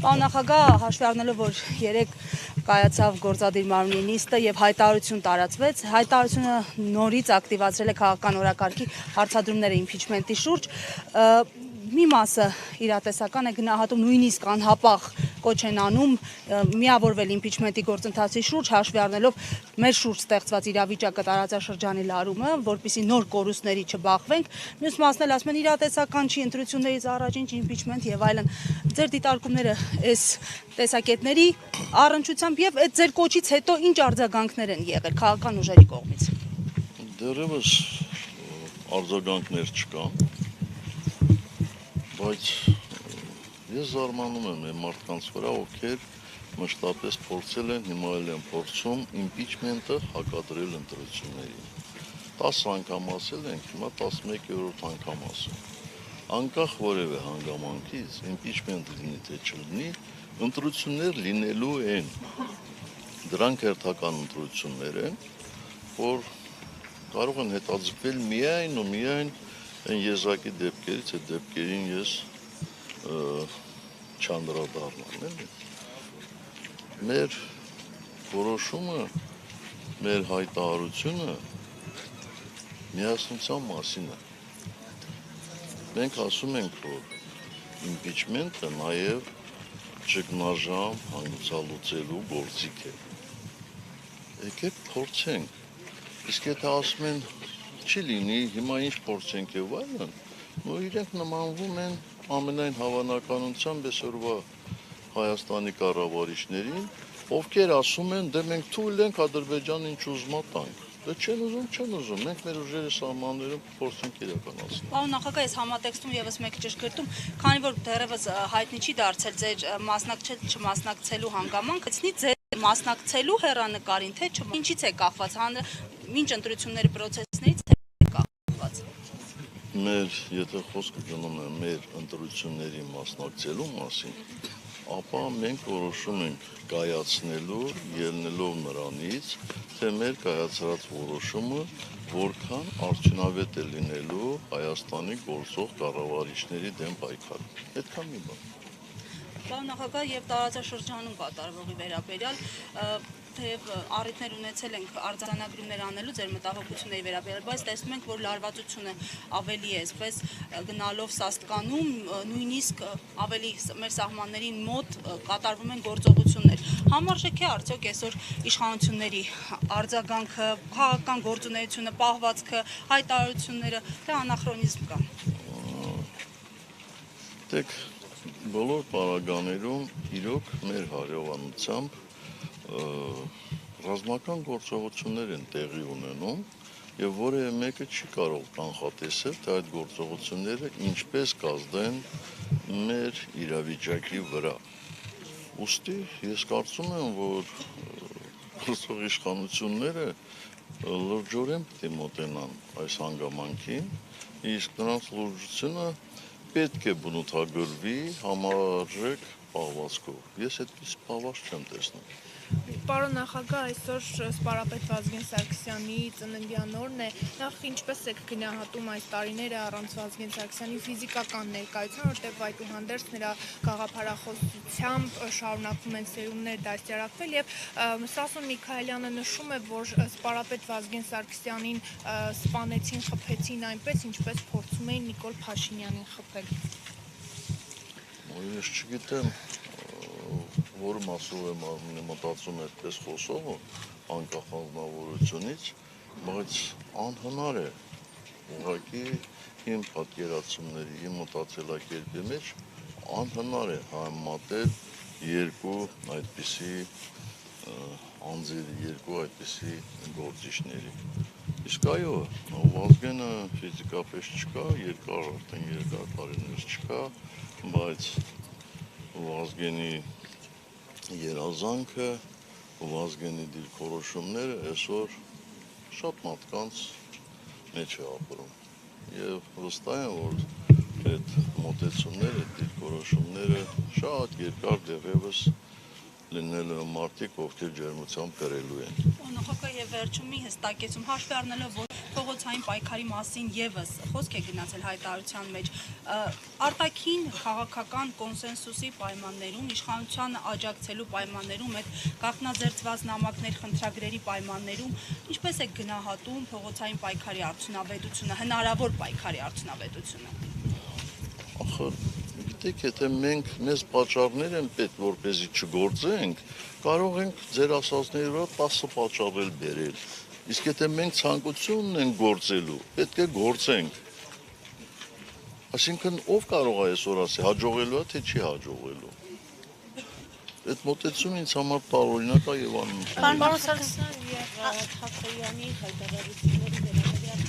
Պարոն նախագահ, հաշվի առնելով, որ երեք կայացավ գործադիր մարմնի նիստը եւ հայտարարություն տարածվեց, հայտարարությունը նորից ակտիվացրել է քաղաքական օրակարգի հարցադրումները իմպիչմենտի շուրջ, մի մասը իրատեսական է գնահատում, նույնիսկ անհապաղ կոչ են անում միավորվել իմպիչմենտի գործընթացի շուրջ, հաշվի առնելով մեր շուրջ ստեղծված իրավիճակը, տարածաշրջանի լարումը, որպեսզի նոր կորուստների չբախվենք, մյուս մասն էլ ասում են իրատեսական չի, ընտրություններից առաջ ինչ իմպիչմենտ եւ այլն։ Ձեր դիտարկումները այս տեսակետների առնչությամբ եւ այդ ձեր կոչից հետո ինչ արձագանքներ են եղել քաղաքական ուժերի կողմից։ Դեռևս արձագանքներ չկան, բայց ես զարմանում եմ այն մարդկանց վրա, ովքեր մշտապես փորձել են, հիմա էլ են փորձում իմպիչմենտը հակադրել ընտրություններին։ 10 անգամ ասել ենք, հիմա 11-րդ անգամ ասում։ Անկախ որևէ հանգամանքից, իմպիչմենտ լինի թե չլինի, ընտրություններ լինելու են։ Դրանք հերթական ընտրություններ են, որ կարող են հետաձգվել միայն ու միայն այն եզակի դեպքերից, այդ դեպքերին ես չանդրադառնամ, էլի։ Մեր որոշումը, մեր հայտարարությունը միասնության մասին է։ Մենք ասում ենք, որ իմպիչմենտը նաև ճգնաժամ հանգուցալուծելու գործիք է։ Եկեք փորձենք, իսկ եթե ասում են չի լինի, հիմա ինչ փորձենք եւ այլն, ու իրենք նմանվում են ամենայն հավանականությամբ այսօրվա Հայաստանի կառավարիչներին, ովքեր ասում են, դե մենք թույլ ենք Ադրբեջանը ինչ ուզում տանք։ Դե չեն ուզում, մենք մեր ուժերի սահմաններում փորձենք իրականացնել։ Պարոն նախագահ, այս համատեքստում եւս մեկ ճշգրտում, քանի որ դեռևս հայտնի չի դարձել ձեր մասնակցել չմասնակցելու հանգամանքը, ձեր մասնակցելու հեռանկարին թե ինչից է կախված, մինչ ընտրությունների պրոցեսներից է կախված։ Եթե խոսքը գնում է մեր ընտրությունների մասնակցելու մասին, ապա մենք որոշում ենք կայացնելու, ելնելով նրանից, թե մեր կայացրած որոշումը որքան արդյունավետ է լինելու Հայաստանի գործող կառավարիչների դեմ պայքարում։ Այդքան մի բան։ Պարոն նախագահ, եւ տարածաշրջանում կատարվողի վերաբերյալ թեև առիթներ ունեցել ենք արձանագրումներ անելու ձեր մտահոգությունների վերաբերյալ, բայց տեսնում ենք, որ լարվածությունը ավելի է, այսպես գնալով Սաստկանում, նույնիսկ ավելի մեր սահմաններին մոտ կատարվում են գործողություններ։ Համարժեք է արդյոք այսօր իշխանությունների արձագանքը, քաղաքական գործունեությունը, պահվածքը, հայտարարությունները, թե անախրոնիզմ կա։ Դեք բոլոր պարագաներում իրոք մեր հարևանությամբ ռազմական գործողություններ են տեղի ունենում եւ որևէ մեկը չի կարող կանխատեսել, թե այդ գործողությունները ինչպես կազդեն մեր իրավիճակի վրա։ Ուստի ես կարծում եմ, որ գործող իշխանությունները լրջորեն պետք է մոտենան այս հանգամանքին, իսկ նրանց լրջությունը պետք է բնութագրվի համարժեք պահվածքով։ Ես այդպես պահվածք չեմ տեսնում։ Պարոն նախագահ, այսօր սպարապետ Վազգեն Սարգսյանի ծննդյան օրն է, նախ ինչպես եք գնահատում այս տարիները առանց Վազգեն Սարգսյանի ֆիզիկական ներկայության, որտեղ այդուհանդերձ նրա գաղափարախոսությամբ շարունակվում են սերունդներ դաստիարակվել եւ Սասուն Միքայելյանը նշում է, որ սպարապետ Վազգեն Սարգսյանին սպանեցին, խփեցին այնպես, ինչպես փորձում էին Նիկոլ Փաշինյանին խփել։ Ես չգիտեմ, որ մասով եմ մտածում այդպես խոսողը անկախ անձնավորությունից, բայց անհնար է ուղղակի իմ պատկերացումների, իմ մտածելակերպի մեջ անհնար է համեմատել երկու այդպիսի անձերի, երկու այդպիսի գործիչների։ Իսկ այո, Վազգենը ֆիզիկապես չկա, արդեն երկար տարիներ չկա, բայց Վազգենի երազանքը, Վազգենի դիրքորոշումները այսօր շատ մարդկանց մեջ է ապրում եւ վստահ եմ, որ այդ մոտեցումները, դիրքորոշումները շատ երկար դեռևս լինել մարդիկ, ովքեր ջերմությամբ կրելու են։ Նախագահ եւ վերջում մի հստակեցում հաշվի առնելով որ փողոցային պայքարի մասին եւս խոսք է գնացել հայտարարության մեջ արտաքին քաղաքական կոնսենսուսի պայմաններում իշխանության աջակցելու պայմաններում այդ գաղտնաձերծված նամակներ խնդրագրերի պայմաններում ինչպես է գնահատում փողոցային պայքարի արդյունավետությունը հնարավոր պայքարի արդյունավետությունը Ախր գիտեք եթե մենք մեզ պատճառներ են պետք որպեսզի չգործենք կարող ենք ձեր ասածների վրա 10 պատճառ բերել իսկ եթե մենք ցանկություն ունենք գործելու պետք է գործենք Այսինքն ով կարող է այսօր ասի հաջողելու է թե չի հաջողելու Այդ մոտեցումը ինձ համար տարօրինակ է եւ աննշան Պարոն Սարգսյան եւ Թաքոյանի հայտարարությունների վերաբերյալ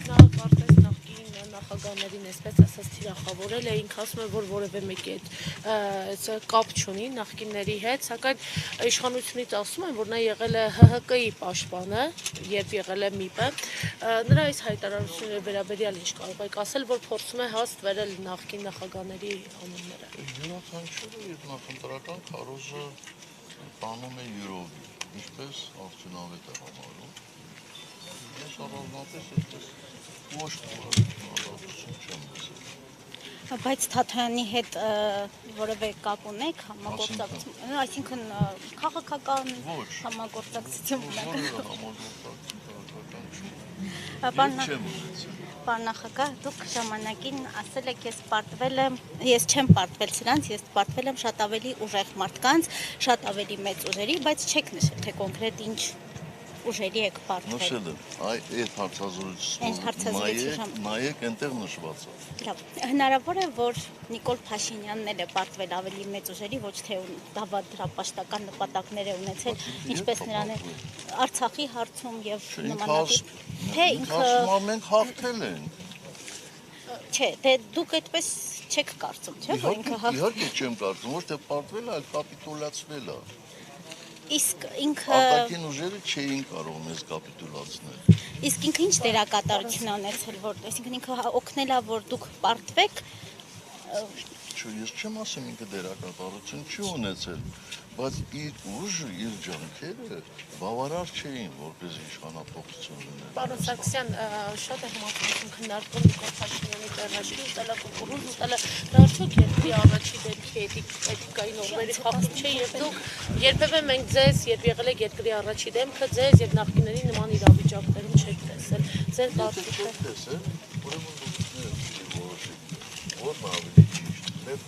նա կարծես նախկին նախագահներին այսպես ասած թիրախավորել է ինքը ասում է որ որևէ մեկի հետ կապ չունի նախկինների հետ սակայն իշխանությունից ասում են որ նա եղել է ՀՀԿ-ի պաշտպանը երբ եղել է ՄԻՊ-ը նրա այս հայտարարությունների վերաբերյալ ինչ կարող եք ասել որ փորձում է հաստվել նախկին նախագահների անունները Յուրաքանչյուրը եւ նախընտրական քարոզը տանում է յուրովի ինչպես արդյունավետ է համարում ես առանձնապես այսպես ոչ որոշություն չեմ լսել Բայց Թաթոյանի հետ որևէ կապ ունեք համագործակցություն այսինքն քաղաքական համագործակցություն Պարոն նախագահ, դուք ժամանակին ասել եք ես չեմ պարտվել սրանց, ես պարտվել եմ շատ ավելի ուժեղ մարդկանց, շատ ավելի մեծ ուժերի, բայց չեք նշել, թե կոնկրետ ինչ ուժերի եք պարտվել։ Նշել եմ, այդ հարցազրույցը նայեք այնտեղ նշված է։ Լավ, հնարավոր է, որ Նիկոլ Փաշինյանն էլ է պարտվել ավելի մեծ ուժերի, ոչ թե դավադրապաշտական նպատակներ է ունեցել, ինչպես նրան է Արցախի հարցում եւ նմանատիպ, թե ինքը մենք հաղթել ենք։ Չէ, դե դուք այդպես չեք կարծում, չէ՞, որ ինքը Իհարկե չեմ կարծում, ոչ թե պարտվել է, այլ կապիտուլացվել է։ Իսկ ինքը Արտաքին ուժերը չէին կարող մեզ կապիտուլացնել։ Իսկ ինքը ինչ դերակատարություն ունեցել, որ այսինքն ինքը օգնել է, որ դուք պարտվեք Ես չեմ ասում ինքը դերակատարություն չի ունեցել, բայց իր ուժը, իր ջանքերը բավարար չէին, որպես իշխանապողություն լինել։ Պարոն Սարգսյան, շատ է համակարգում քննարկում Նիկոլ Փաշինյանի տեղաշի ուտելը, կուկուռուզ ուտելը, դա արդյոք երկրի առաջի դեպքի էթիկայի նորմերի խախտում չէ եւ դուք երբևէ մենք ձեզ, երբ եղել եք երկրի առաջի դեմքը, ձեզ եւ նախկինների նման իրավիճակներում չեք տեսել։ Ձեր կարծիքը տեսել, ուրեմն որն ավելի ճիշտ։ Մեր